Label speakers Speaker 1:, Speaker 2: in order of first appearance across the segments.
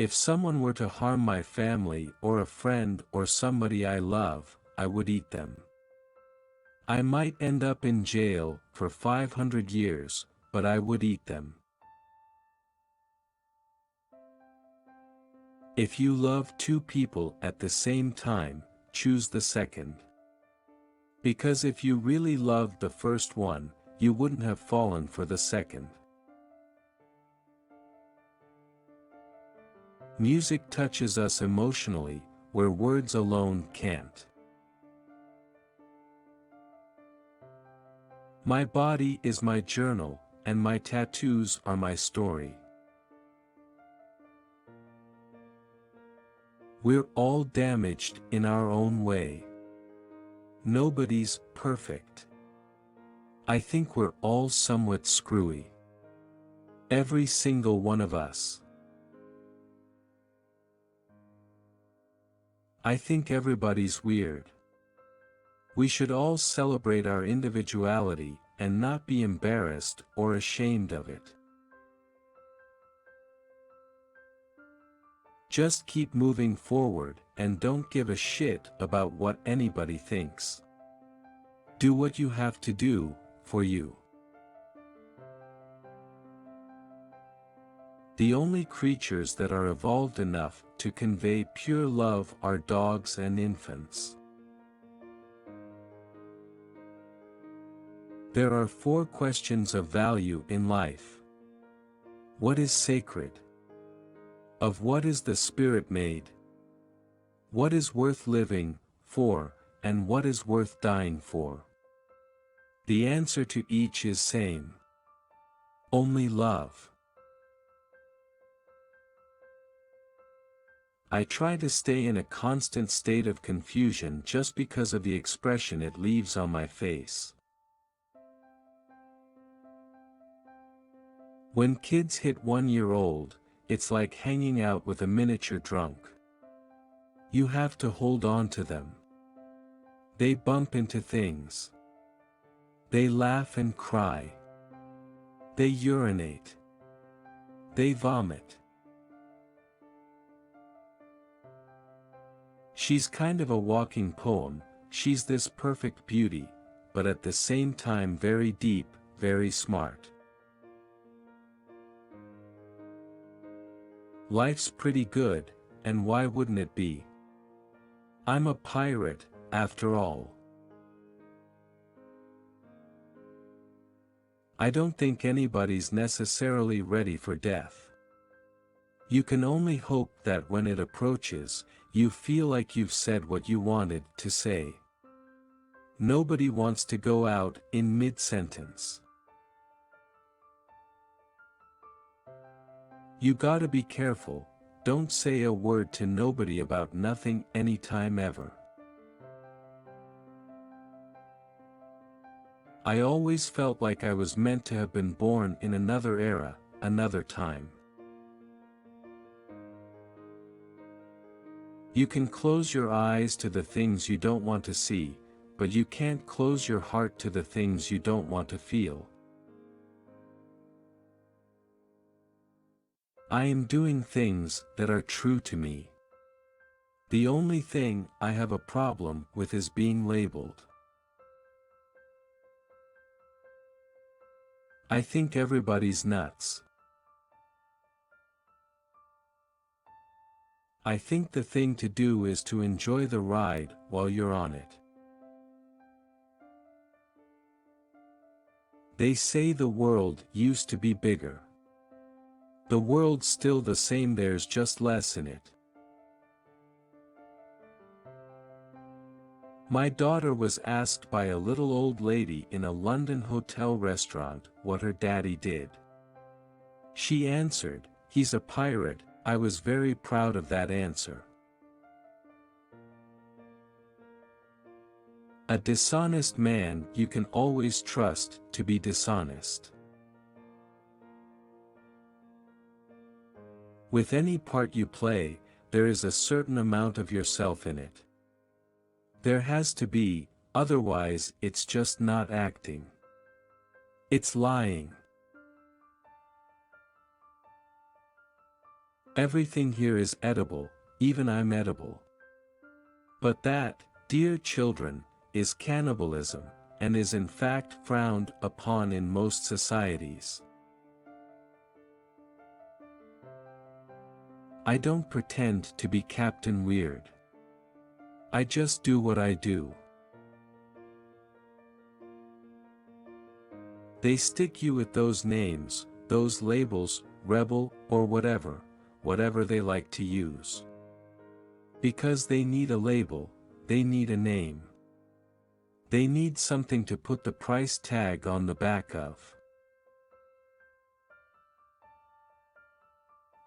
Speaker 1: If someone were to harm my family or a friend or somebody I love, I would eat them. I might end up in jail for 500 years, but I would eat them. If you love two people at the same time, choose the second. Because if you really loved the first one, you wouldn't have fallen for the second. Music touches us emotionally, where words alone can't. My body is my journal, and my tattoos are my story. We're all damaged in our own way. Nobody's perfect. I think we're all somewhat screwy. Every single one of us. I think everybody's weird. We should all celebrate our individuality and not be embarrassed or ashamed of it. Just keep moving forward and don't give a shit about what anybody thinks. Do what you have to do, for you. The only creatures that are evolved enough to convey pure love are dogs and infants. There are 4 questions of value in life. What is sacred? Of what is the spirit made? What is worth living for, and what is worth dying for? The answer to each is same. Only love. I try to stay in a constant state of confusion just because of the expression it leaves on my face. When kids hit 1 year old, it's like hanging out with a miniature drunk. You have to hold on to them. They bump into things. They laugh and cry. They urinate. They vomit. She's kind of a walking poem. She's this perfect beauty, but at the same time very deep, very smart. Life's pretty good, and why wouldn't it be? I'm a pirate, after all. I don't think anybody's necessarily ready for death. You can only hope that when it approaches, you feel like you've said what you wanted to say. Nobody wants to go out in mid-sentence. You gotta be careful, don't say a word to nobody about nothing anytime ever. I always felt like I was meant to have been born in another era, another time. You can close your eyes to the things you don't want to see, but you can't close your heart to the things you don't want to feel. I am doing things that are true to me. The only thing I have a problem with is being labeled. I think everybody's nuts. I think the thing to do is to enjoy the ride while you're on it. They say the world used to be bigger. The world's still the same, there's just less in it. My daughter was asked by a little old lady in a London hotel restaurant what her daddy did. She answered, "He's a pirate." I was very proud of that answer. A dishonest man you can always trust to be dishonest. With any part you play, there is a certain amount of yourself in it. There has to be, otherwise it's just not acting. It's lying. Everything here is edible, even I'm edible. But that, dear children, is cannibalism, and is in fact frowned upon in most societies. I don't pretend to be Captain Weird. I just do what I do. They stick you with those names, those labels, rebel, or whatever they like to use. Because they need a label, they need a name. They need something to put the price tag on the back of.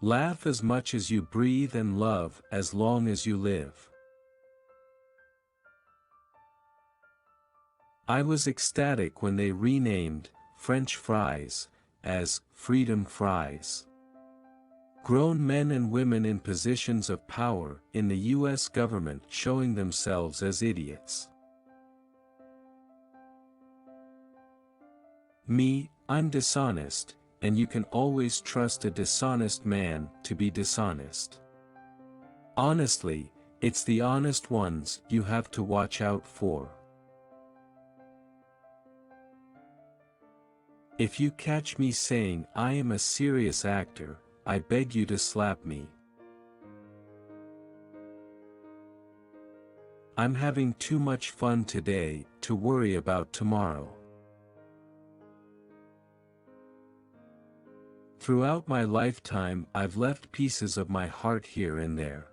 Speaker 1: Laugh as much as you breathe and love as long as you live. I was ecstatic when they renamed French fries as freedom fries. Grown men and women in positions of power in the US government showing themselves as idiots. Me, I'm dishonest, and you can always trust a dishonest man to be dishonest. Honestly, it's the honest ones you have to watch out for. If you catch me saying I am a serious actor, I beg you to slap me. I'm having too much fun today to worry about tomorrow. Throughout my lifetime I've left pieces of my heart here and there.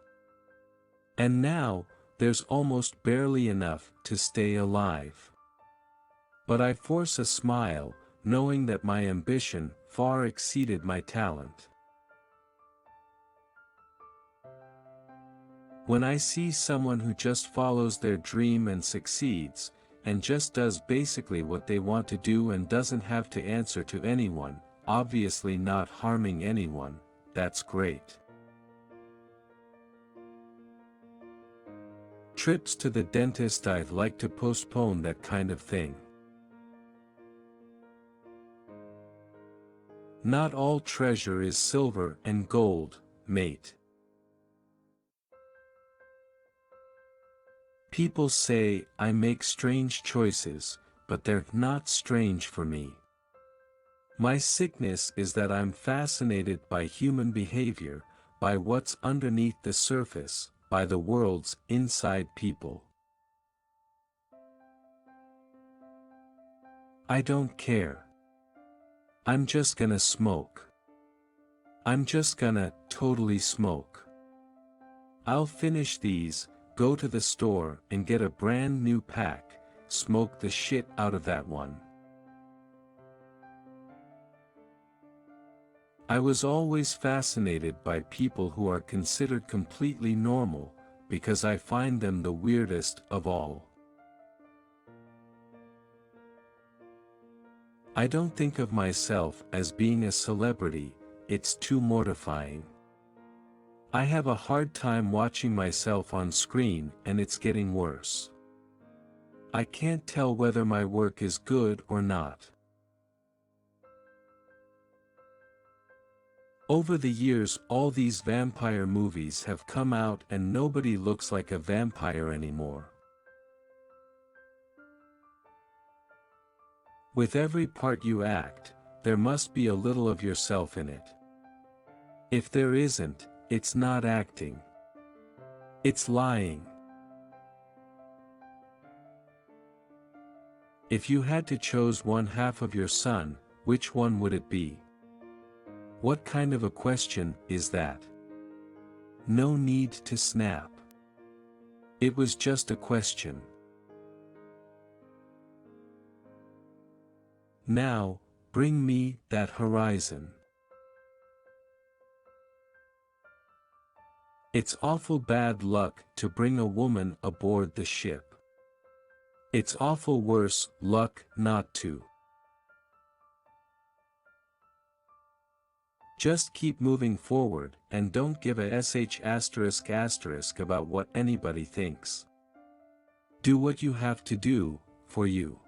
Speaker 1: And now, there's almost barely enough to stay alive. But I force a smile, knowing that my ambition far exceeded my talent. When I see someone who just follows their dream and succeeds, and just does basically what they want to do and doesn't have to answer to anyone, obviously not harming anyone, that's great. Trips to the dentist, I'd like to postpone that kind of thing. Not all treasure is silver and gold, mate. People say I make strange choices, but they're not strange for me. My sickness is that I'm fascinated by human behavior, by what's underneath the surface, by the world's inside people. I don't care. I'm just gonna smoke. I'm just gonna totally smoke. I'll finish these, go to the store and get a brand new pack, smoke the shit out of that one. I was always fascinated by people who are considered completely normal, because I find them the weirdest of all. I don't think of myself as being a celebrity, it's too mortifying. I have a hard time watching myself on screen and it's getting worse. I can't tell whether my work is good or not. Over the years, all these vampire movies have come out and nobody looks like a vampire anymore. With every part you act, there must be a little of yourself in it. If there isn't, it's not acting. It's lying. If you had to choose one half of your son, which one would it be? What kind of a question is that? No need to snap. It was just a question. Now, bring me that horizon. It's awful bad luck to bring a woman aboard the ship. It's awful worse luck not to. Just keep moving forward and don't give a sh** about what anybody thinks. Do what you have to do, for you.